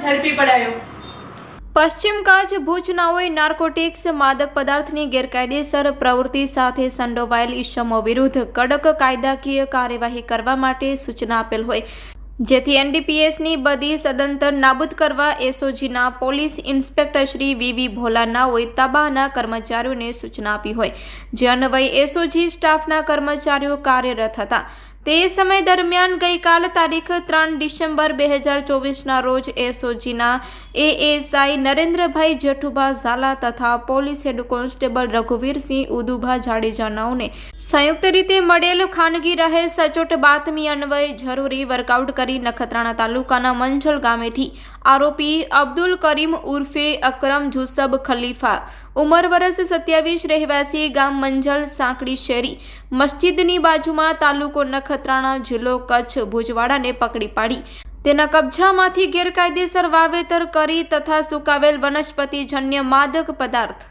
ઝડપી પડાયો। પશ્ચિમ કચ્છ ભુજ નાઓએ નાર્કોટિક્સ માદક પદાર્થની ગેરકાયદેસર પ્રવૃત્તિ સાથે સંડોવાયેલ ઇસમો વિરુદ્ધ કડક કાયદાકીય કાર્યવાહી કરવા માટે સૂચના આપેલ હોય, જેથી એનડીપીએસની બદી સદંતર નાબૂદ કરવા એસઓજીના police inspector Shri V V Bhola નાઓએ તાબાના કર્મચારીઓને સૂચના આપી હોય, જે અન્વયે એસઓજી સ્ટાફના કર્મચારીઓ કાર્યરત હતા। તે સમય દરમિયાન ગઈકાલ તારીખ 3 ડિસેમ્બર 2024ના રોજ એસઓજીના એએસઆઈ નરેન્દ્રભાઈ જેઠુભા ઝાલા તથા police head constable Raghuvirsinh Udubha Jadeja નાઓને સંયુક્ત રીતે મળેલ ખાનગી રહે સચોટ બાતમી અન્વયે જરૂરી વર્કઆઉટ કરી નખત્રાણા તાલુકાના મંજલ ગામેથી આરોપી અબ્દુલ કરીમ ઉર્ફે અકરમ જુસબ ખલીફા ઉંમર વર્ષ 27 રહેવાસી ગામ મંજલ સાંકડી શેરી મસ્જિદની બાજુમાં તાલુકો નખત્રાણા જિલ્લો કચ્છ ભુજવાડાને પકડી પાડી તેના કબજામાંથી ગેરકાયદેસર વાવેતર કરી તથા સુકાવેલ વનસ્પતિજન્ય માદક પદાર્થ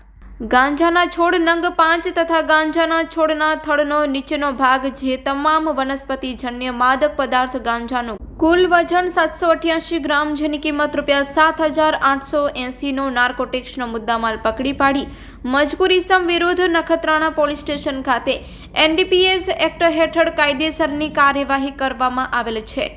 ગાંજાના છોડ નંગ 5 તથા ગાંજાના છોડના થડનો નીચેનો ભાગ જે તમામ વનસ્પતિજન્ય માદક પદાર્થ ગાંજાનું કુલ વજન 788 ગ્રામ જેની કિંમત ₹7,880નો નાર્કોટિક્સનો મુદ્દામાલ પકડી પાડી મજકૂર ઇસમ વિરુદ્ધ નખત્રાણા પોલીસ સ્ટેશન ખાતે એનડીપીએસ એક્ટ હેઠળ કાયદેસરની કાર્યવાહી કરવામાં આવેલ છે।